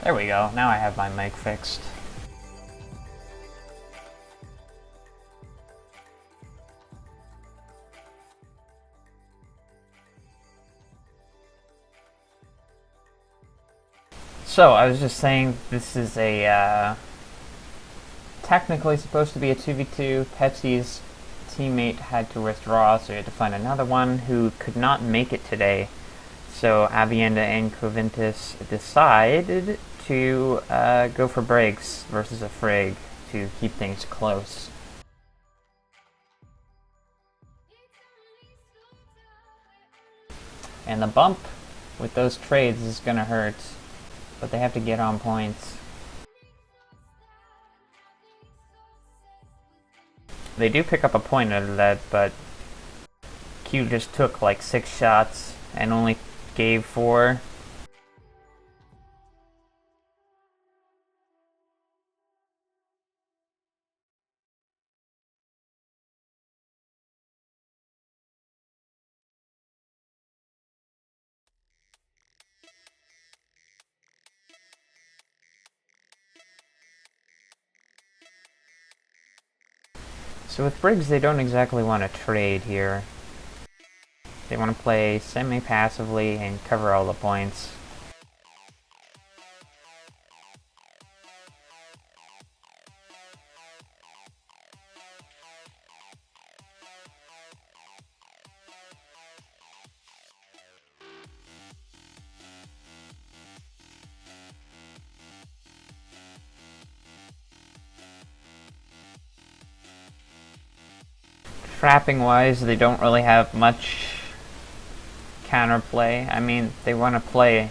There we go, now I have my mic fixed. So, I was just saying, this is a, technically supposed to be a 2v2. Pepsi's teammate had to withdraw, so we had to find another one who could not make it today. So, Avienda and Qvintus decided to go for Briggs versus a Frigg to keep things close. And the bump with those trades is gonna hurt, but they have to get on points. They do pick up a point out of that, but Q just took like 6 shots and only gave 4. So with Briggs, they don't exactly want to trade here. They want to play semi-passively and cover all the points. Trapping-wise, they don't really have much counterplay. I mean, they want to play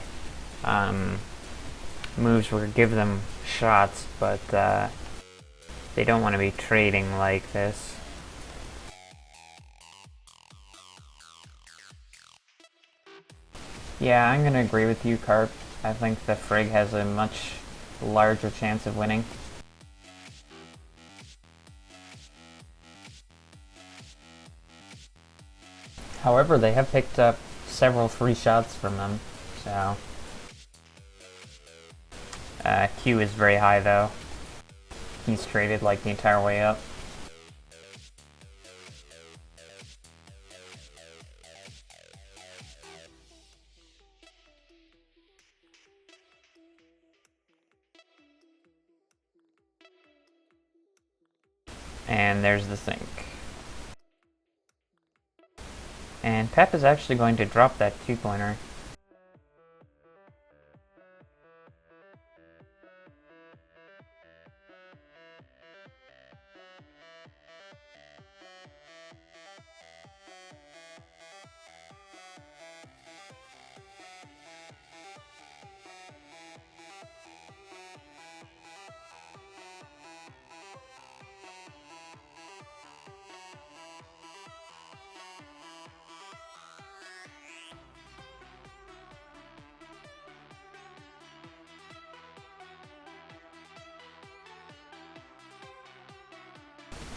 moves where give them shots, but they don't want to be trading like this. Yeah, I'm gonna agree with you, Carp. I think the Frigg has a much larger chance of winning. However, they have picked up several free shots from them, so... Q is very high, though. He's traded like the entire way up. And there's the sink. And Pep is actually going to drop that 2-pointer.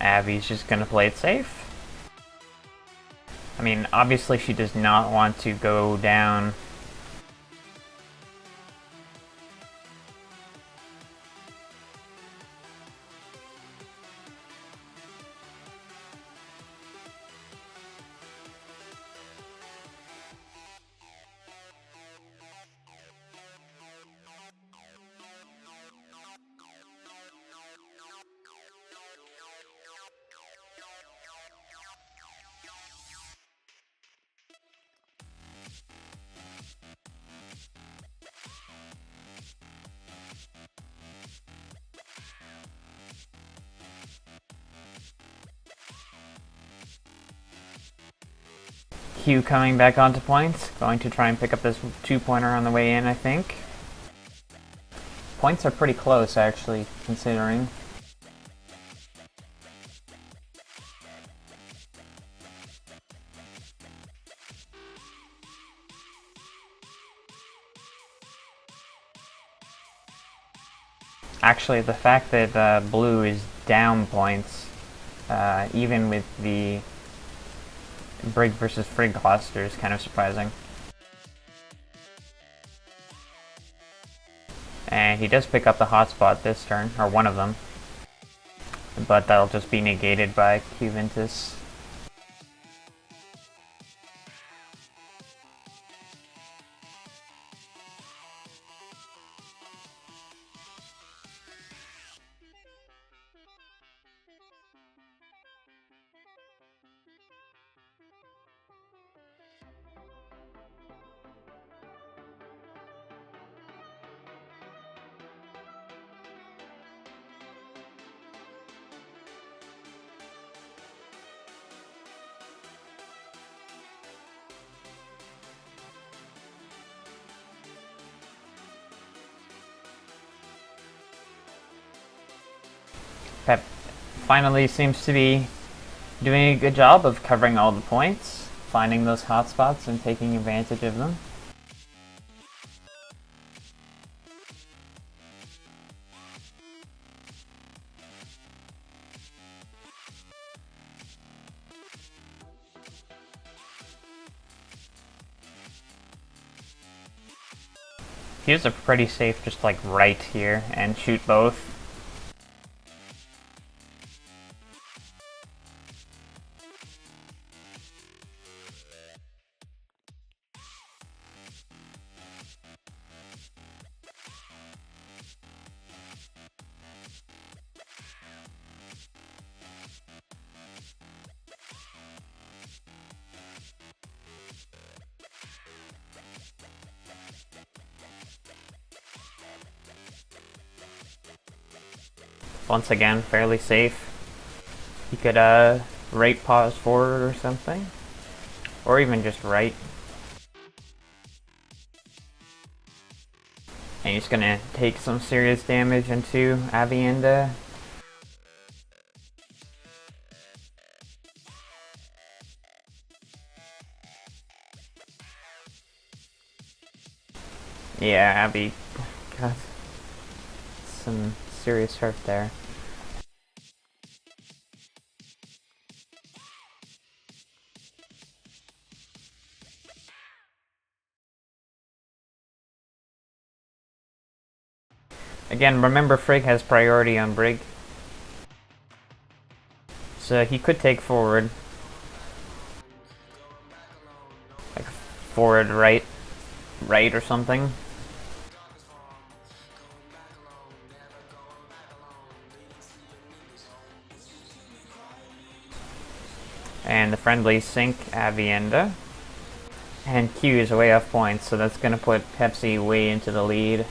Abby's just gonna play it safe. I mean, obviously she does not want to go down. Q coming back onto points, going to try and pick up this 2-pointer on the way in, I think. Points are pretty close, actually, considering. Actually, the fact that blue is down points, even with the Brig versus Frigg cluster, is kind of surprising. And And he does pick up the hotspot this turn, or one of them. But that'll just be negated by Qvintus. Pep finally seems to be doing a good job of covering all the points, finding those hotspots and taking advantage of them. Here's a pretty safe just like right here and shoot both. Once again, fairly safe. You could right pause forward or something. Or even just right. And he's gonna take some serious damage into Avienda. Yeah, Abby got some serious hurt there. Again, remember Frigg has priority on Brig. So he could take forward. Like forward right or something. And the friendlies sink Avienda. And Q is way off points, so that's going to put Pepsi way into the lead.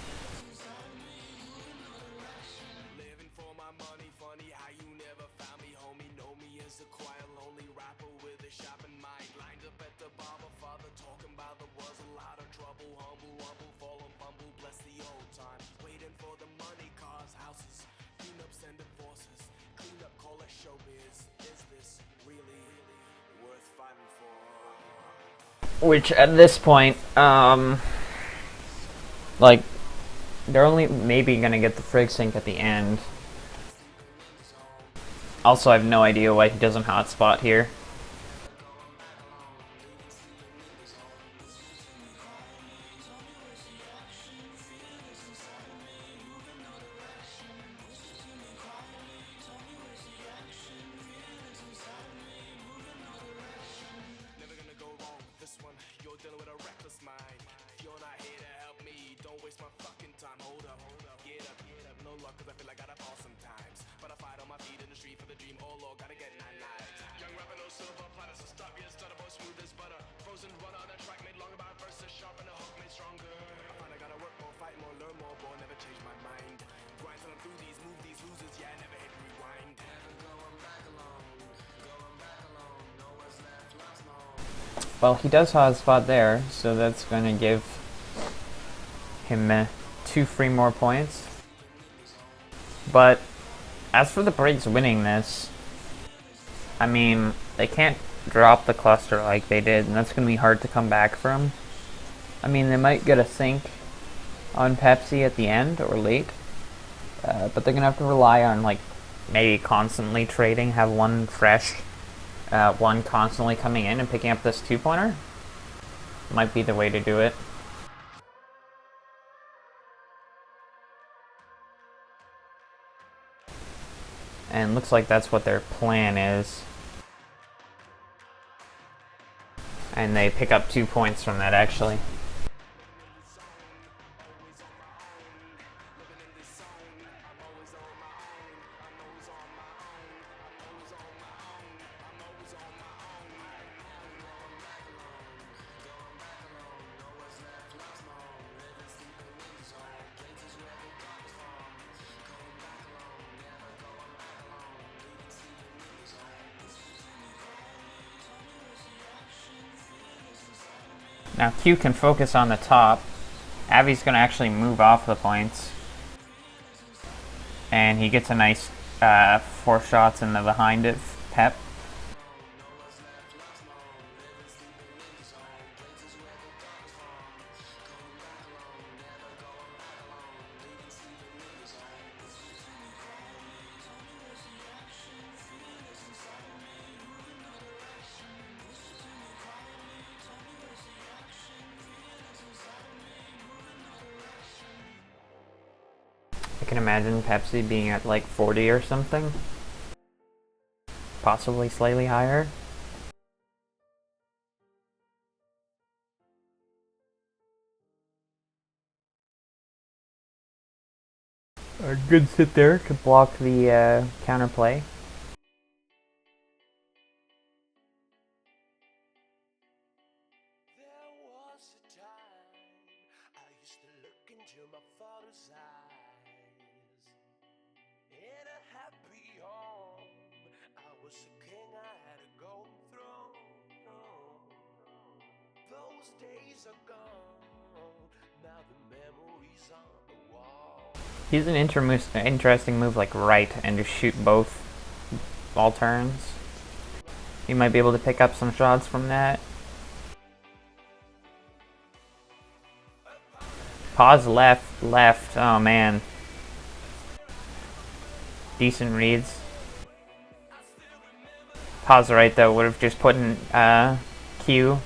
Which at this point, like, they're only maybe gonna get the Frigg sync at the end. Also, I have no idea why he doesn't hotspot here. Well, he does hotspot there, so that's going to give him 2 free more points. But as for the Briggs winning this, I mean, they can't drop the cluster like they did, and that's going to be hard to come back from. I mean, they might get a sync on Pepsi at the end or late, but they're going to have to rely on, like, maybe constantly trading, have one fresh, one constantly coming in and picking up this 2-pointer. Might be the way to do it. And looks like that's what their plan is. And they pick up 2 points from that, actually. Now Q can focus on the top. Avi's going to actually move off the points. And he gets a nice 4 shots in the behind it, Pep. I can imagine Pepsi being at like 40 or something. Possibly slightly higher. A good sit there to block the counterplay. He's an interesting move like right and just shoot both all turns. You might be able to pick up some shots from that. Pause left. Oh man. Decent reads. Pause right though would have just put in Q.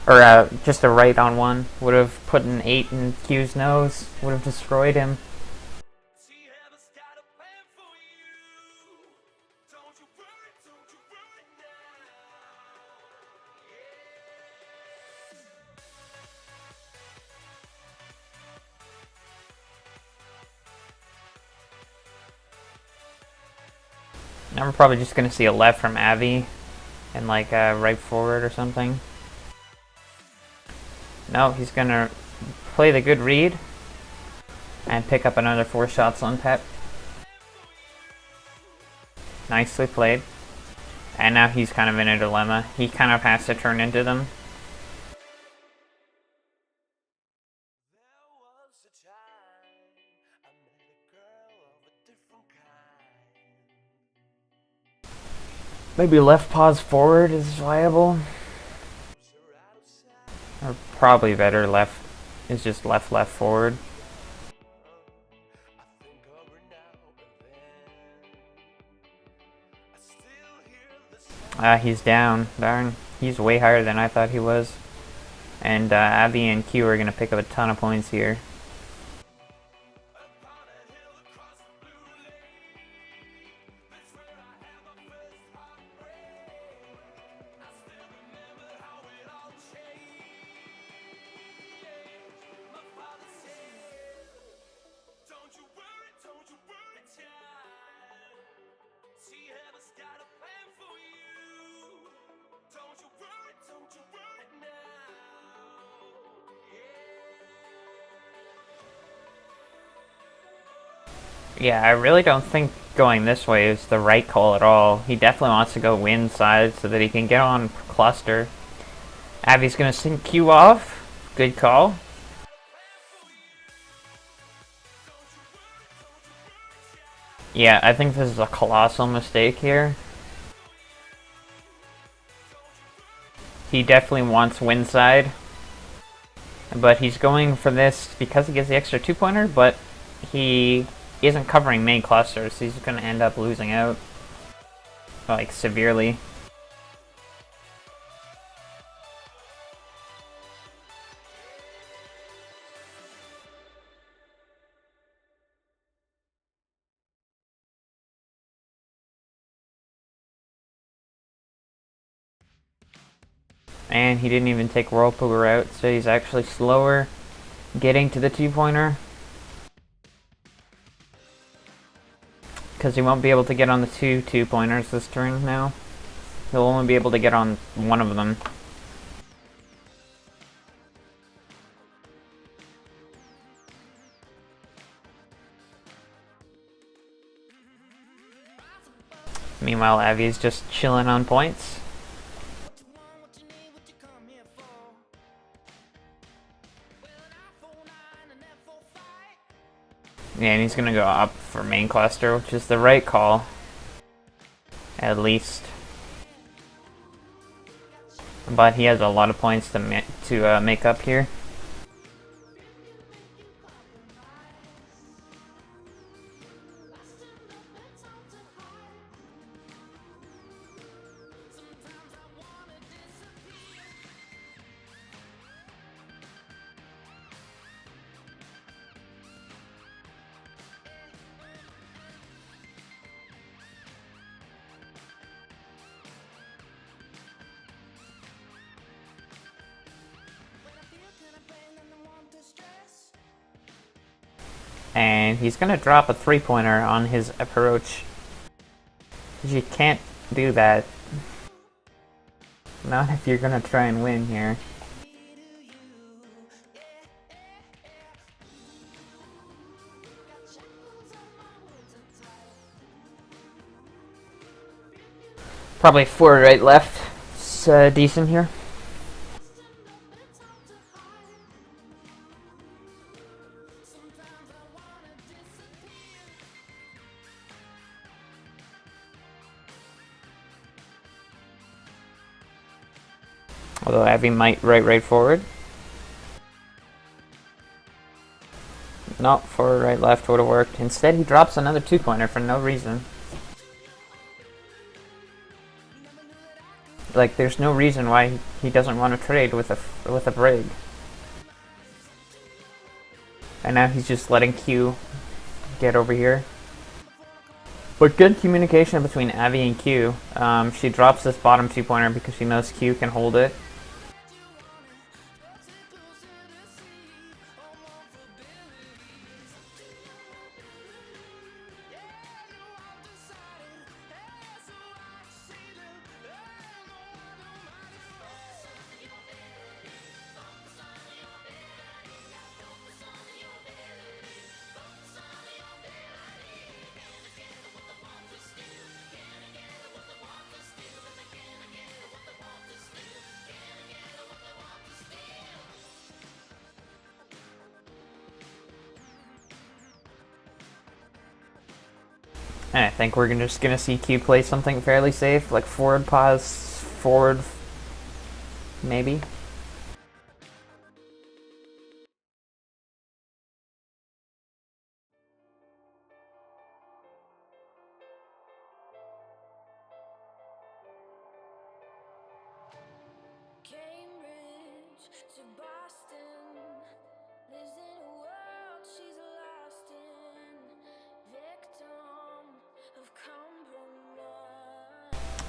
Or just a right on one. Would have put an 8 in Q's nose. Would have destroyed him. Now we're probably just going to see a left from Avi and like right forward or something. No, he's going to play the good read and pick up another 4 shots on Pep. Nicely played. And now he's kind of in a dilemma. He kind of has to turn into them. Maybe left pause forward is viable. Or probably better left is just left forward. He's down. Darn. He's way higher than I thought he was. And Avi and Q are going to pick up a ton of points here. Yeah, I really don't think going this way is the right call at all. He definitely wants to go win side so that he can get on cluster. Avi's going to sink Q off. Good call. Yeah, I think this is a colossal mistake here. He definitely wants win side. But he's going for this because he gets the extra 2-pointer, but he isn't covering main clusters, so he's going to end up losing out, like, severely. And he didn't even take whirlpool out, so he's actually slower getting to the two-pointer. Because he won't be able to get on the two pointers this turn now. He'll only be able to get on one of them. Meanwhile, Avi's just chilling on points. Yeah, and he's gonna go up for main cluster, which is the right call. At least. But he has a lot of points to make up here. And he's gonna drop a three-pointer on his approach. You can't do that. Not if you're gonna try and win here. Probably forward, right, left. It's decent here. Although Avi might right forward. Not forward, right, left would have worked. Instead, he drops another two-pointer for no reason. Like, there's no reason why he doesn't want to trade with a brig. And now he's just letting Q get over here. But good communication between Avi and Q. She drops this bottom two-pointer because she knows Q can hold it. And I think we're just gonna see Q play something fairly safe, like forward pause, forward, maybe.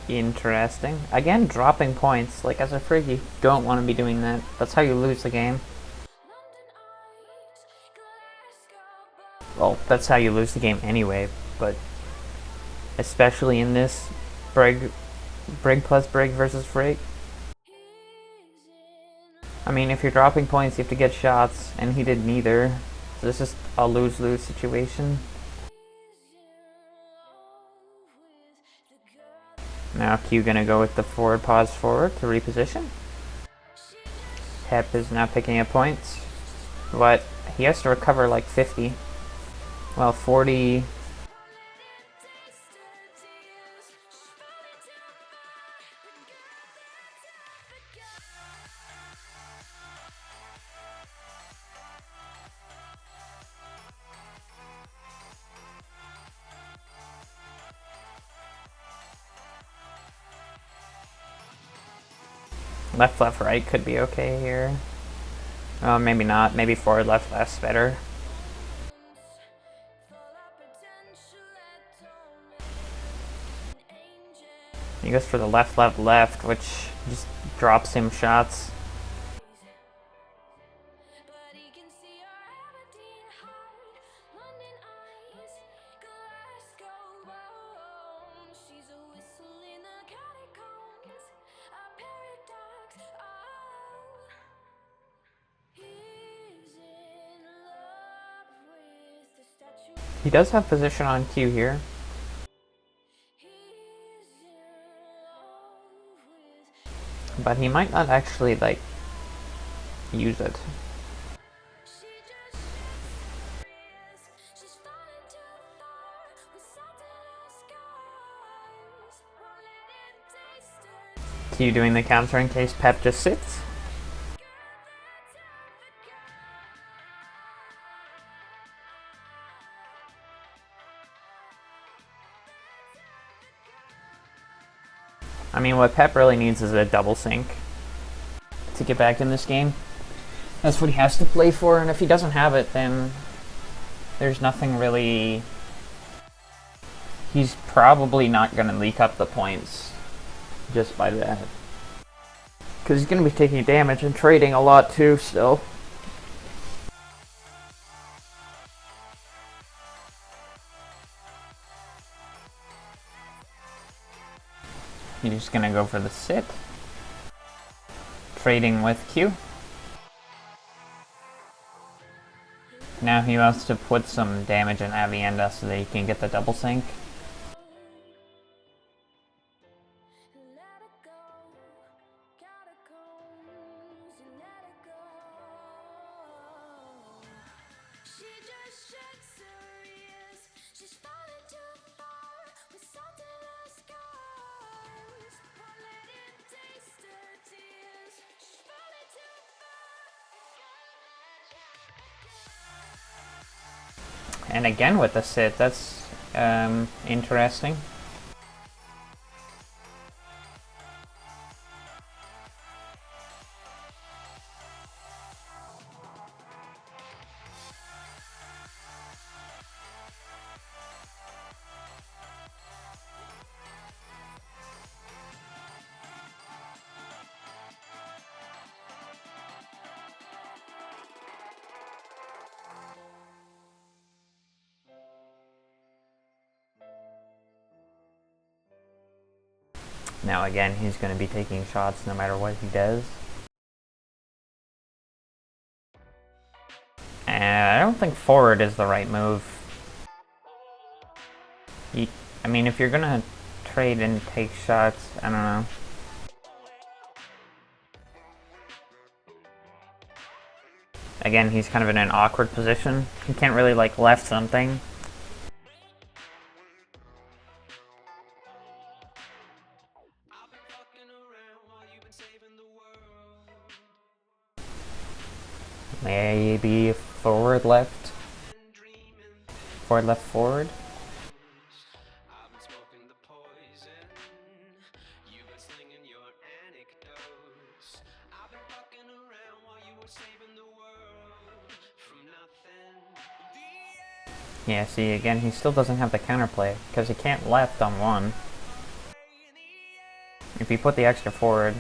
Interesting. Again, dropping points. Like, as a frig, you don't want to be doing that. That's how you lose the game. Well, that's how you lose the game anyway, but especially in this brig plus brig versus frig. I mean, if you're dropping points, you have to get shots, and he did neither. So this is a lose-lose situation. Now Q gonna go with the forward pause forward to reposition. Pep is now picking up points, but he has to recover like 50. Well, 40. Left, right could be okay here. Maybe not. Maybe forward, left, left's better. He goes for the left, left, left, which just drops him shots. He does have position on Q here. But he might not actually, like, use it. Q doing the counter in case Pep just sits. I mean, what Pep really needs is a double sync to get back in this game. That's what he has to play for, and if he doesn't have it, then there's nothing really... He's probably not going to leak up the points just by that. Because he's going to be taking damage and trading a lot too, still. He's just going to go for the sit. Trading with Q. Now he wants to put some damage in Avienda so that he can get the double sync. And again with the sit, that's interesting. Now again, he's going to be taking shots no matter what he does. And I don't think forward is the right move. I mean, if you're going to trade and take shots, I don't know. Again, he's kind of in an awkward position. He can't really, like, left something. Maybe forward, left. Forward, left, forward. Yeah, see, again, he still doesn't have the counterplay, because he can't left on one. If you put the extra forward,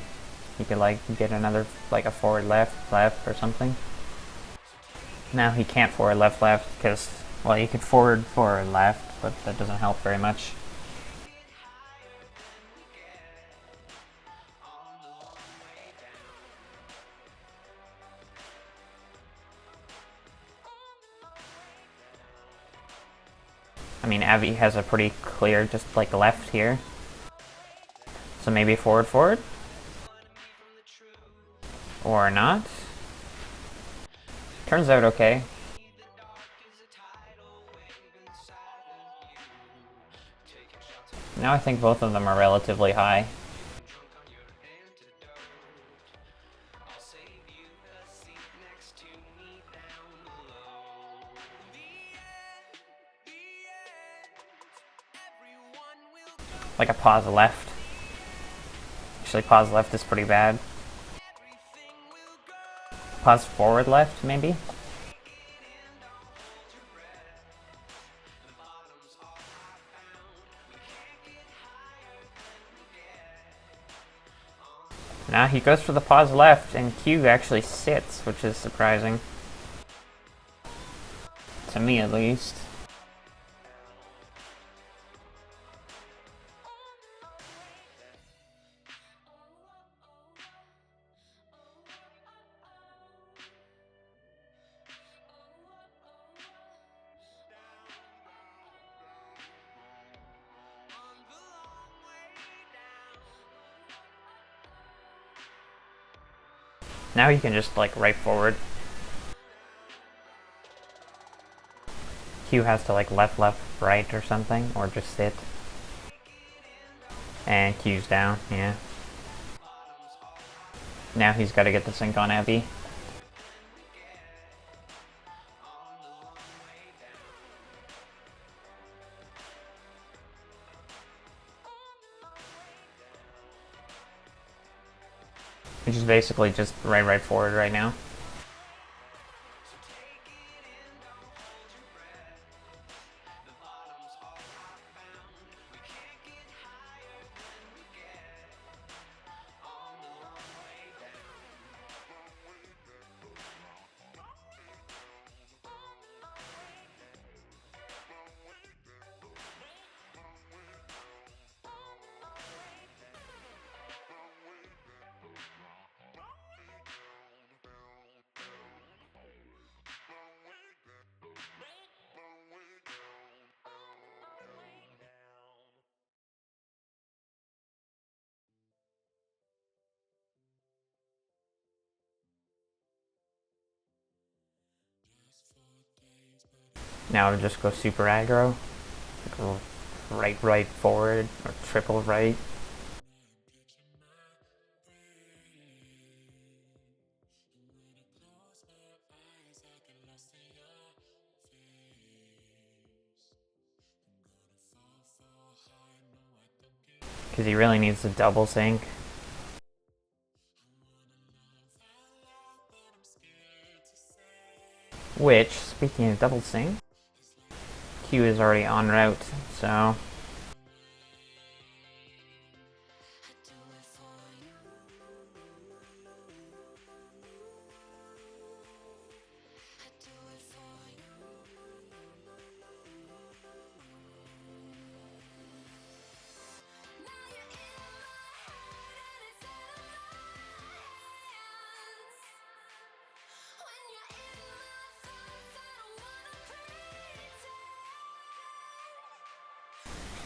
you could, like, get another, like, a forward left, left, or something. Now he can't forward left, left, because, well, you could forward left, but that doesn't help very much. I mean, Avi has a pretty clear, just like left here. So maybe forward, forward? Or not? Turns out okay. Now I think both of them are relatively high. Like a pause left. Actually, pause left is pretty bad. Pause forward left, maybe? Now he goes for the pause left, and Q actually sits, which is surprising. To me, at least. Now he can just, like, right forward. Q has to, like, left, right or something, or just sit. And Q's down, yeah. Now he's got to get the sync on Avi. Which is basically just right forward right now. Now to just go super aggro. Go right forward, or triple right. Because he really needs to double sync. Which, speaking of double sync, Q is already en route, so...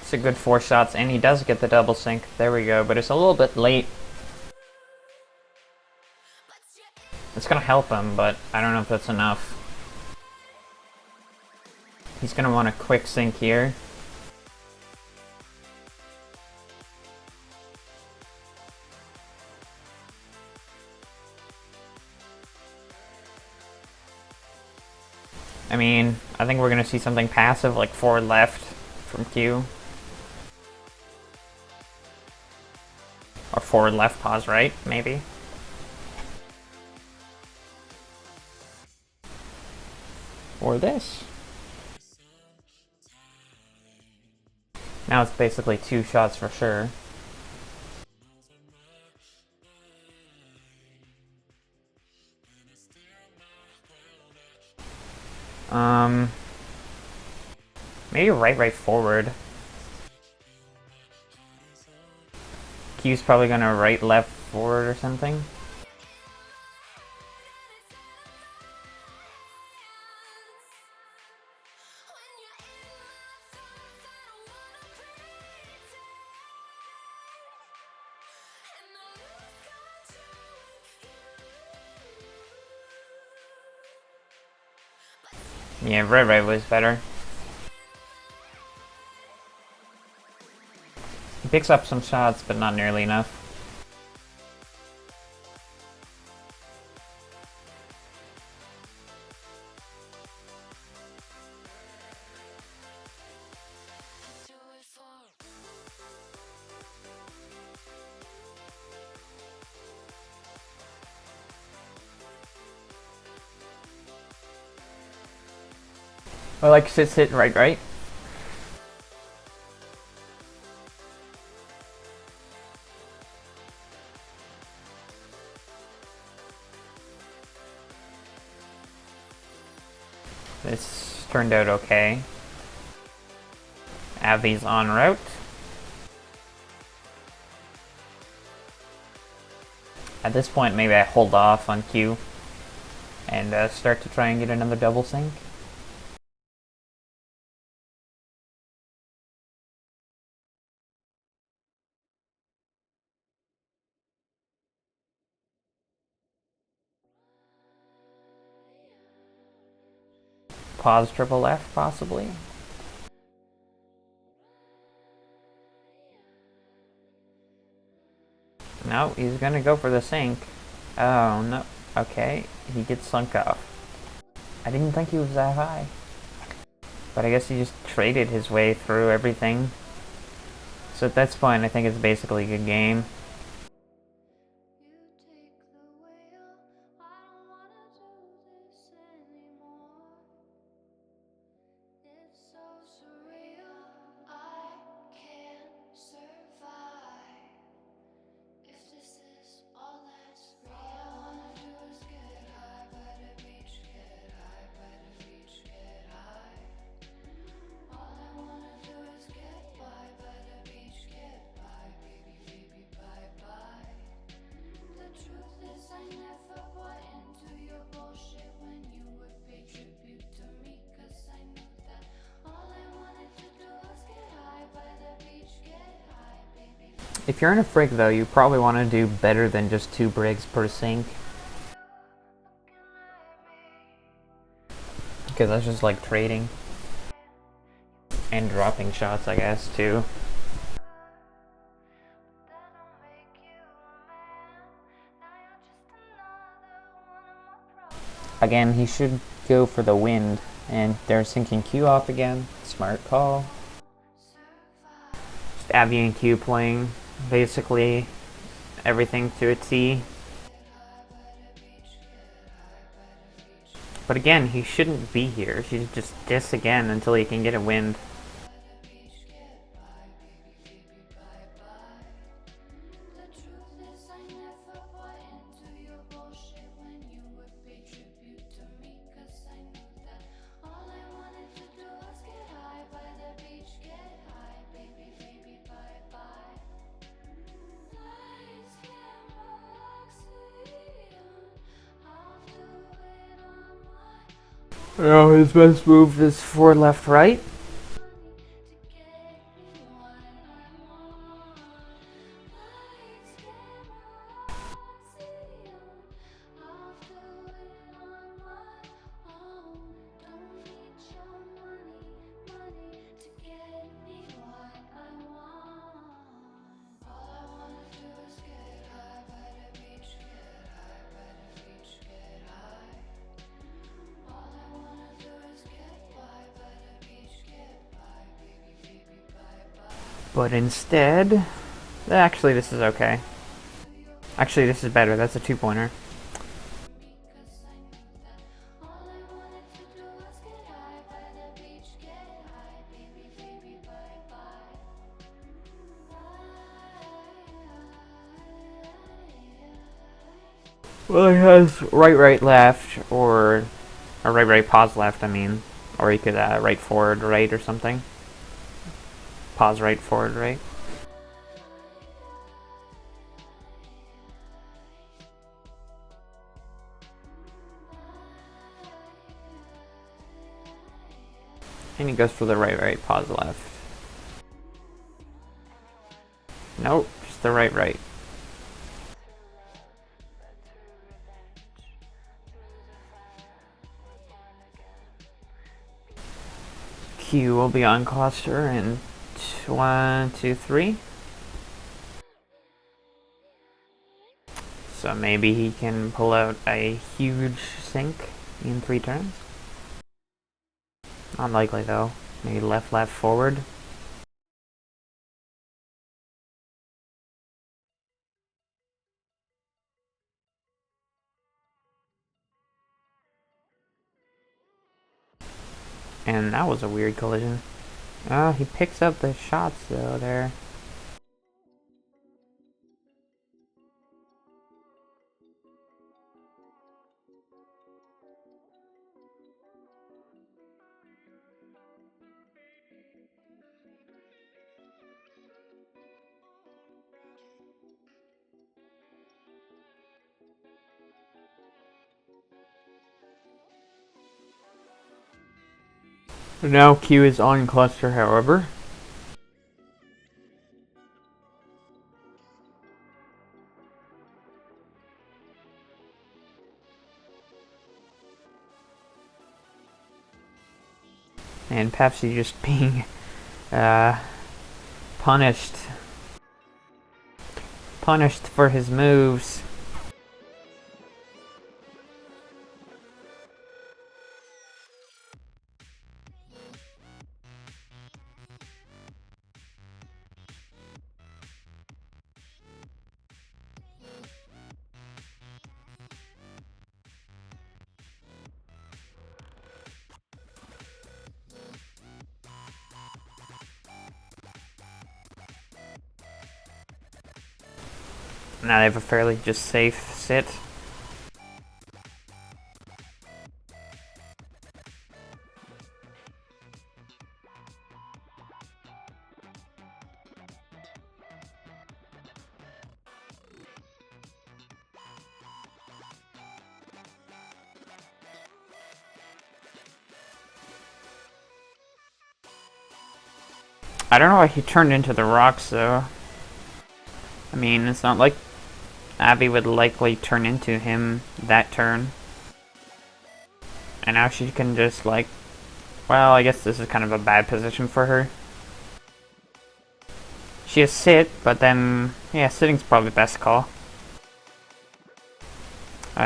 It's a good 4 shots, and he does get the double sync. There we go, but it's a little bit late. It's gonna help him, but I don't know if that's enough. He's gonna want a quick sync here. I mean, I think we're gonna see something passive, like forward left from Q. Or forward left, pause right, maybe. Or this. Now it's basically 2 shots for sure. Maybe right forward. Q's probably gonna right, left, forward or something. Yeah, right was better. He picks up some shots, but not nearly enough. I like sit, right. This turned out okay. Avi's en route. At this point, maybe I hold off on Q and start to try and get another double sync. Pause triple F, possibly. No, he's gonna go for the sync. Oh, no. Okay, he gets sunk off. I didn't think he was that high. But I guess he just traded his way through everything. So at this point, I think it's basically a good game. If you're in a frig though, you probably want to do better than just 2 brigs per sync. Because that's just like trading. And dropping shots, I guess, too. Again, he should go for the wind. And they're sinking Q off again. Smart call. Just Avi and Q playing basically everything to a T. But again, he shouldn't be here. He should just diss again until he can get a wind. Oh, his best move is forward, left, right. But instead, actually this is okay. Actually this is better, that's a 2-pointer. Well, he has right, right, left, or right, right, pause left, I mean. Or he could right, forward, right, or something. Pause right, forward, right. And he goes for the right, right, pause left. Nope, just the right, right. Q will be on cluster in 1, 2, 3. So maybe he can pull out a huge sink in 3 turns. Unlikely though. Maybe left, left, forward. And that was a weird collision. Oh, he picks up the shots though there. Now Q is on cluster, however. And Pepsi just being punished for his moves. Now they have a fairly just safe sit. I don't know why he turned into the rocks though. I mean, it's not like Abby would likely turn into him that turn. And now she can just like, well, I guess this is kind of a bad position for her. She has sit, but then, yeah, sitting's probably the best call.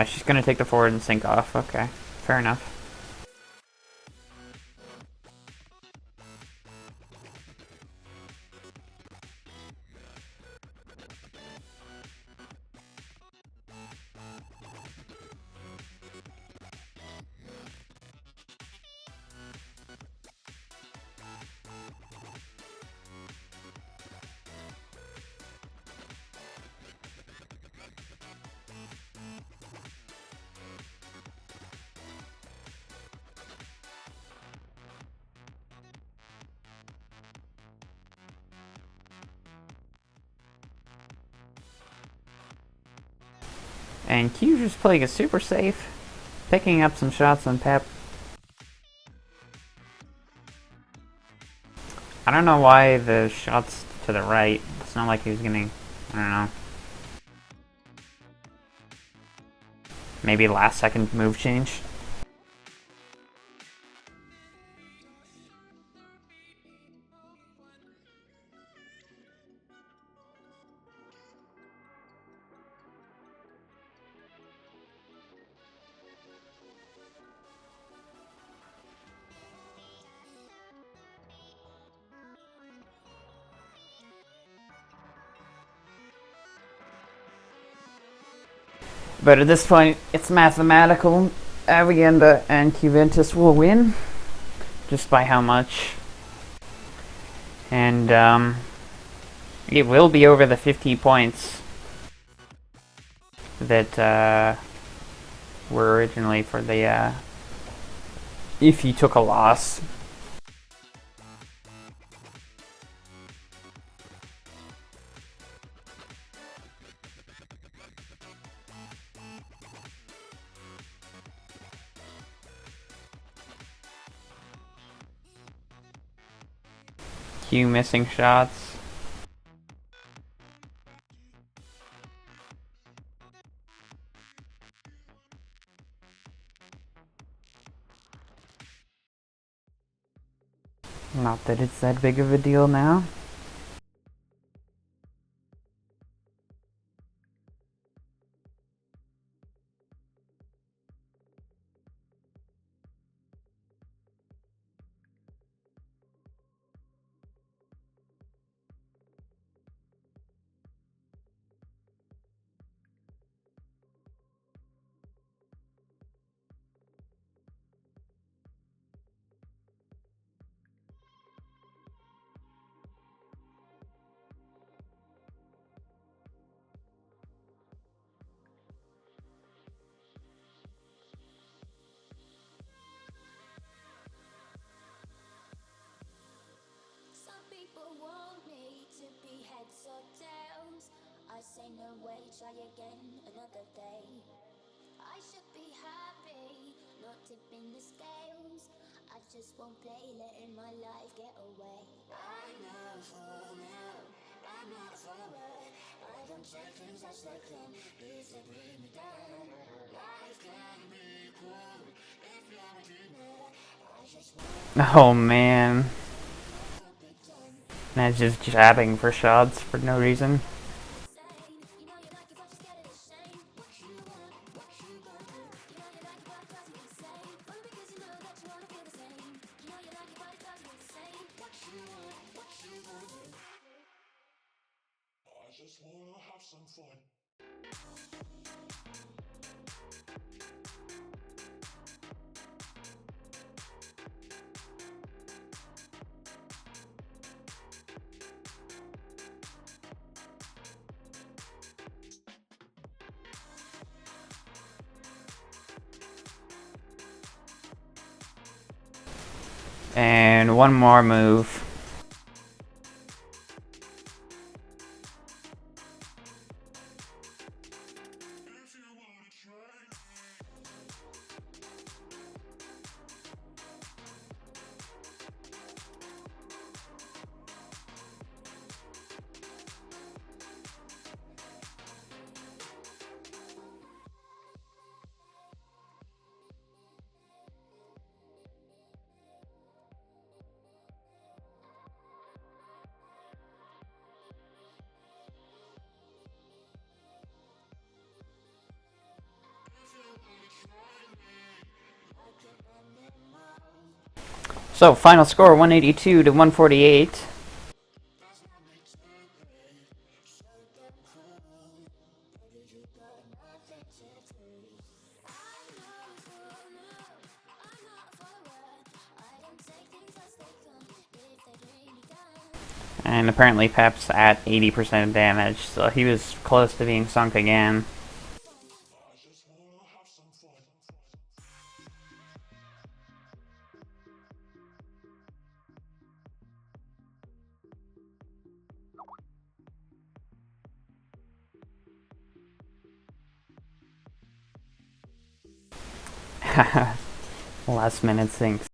She's gonna take the forward and sink off, okay, fair enough. And Q's just playing it super safe, picking up some shots on Pep. I don't know why the shots to the right. It's not like he was getting, I don't know. Maybe last second move change. But at this point, it's mathematical. Avienda and Qvintus will win, just by how much. And it will be over the 50 points that were originally for the if you took a loss. Q missing shots. Not that it's that big of a deal now. I say no way, try again another day. I should be happy, not tipping the scales. I I just won't play, letting my life get away. I know for now, I'm not a follower. I don't take things as they come, if they bring me down. Life can be cool if you're a dreamer. I just want Oh man. a big time. That's just jabbing for shots for no reason. Insane. You know you like it, but you scared of the shame. What you want, what you gonna do? You know you like it, but it drives you insane. Only because you know that you wanna feel the same. You know you like it, but it drives you insane. What you want, what you gonna do? I just wanna have some fun. And one more move. If you wanna try. So final score 182 to 148. And apparently Pep's at 80% damage, so he was close to being sunk again. Last minute sync.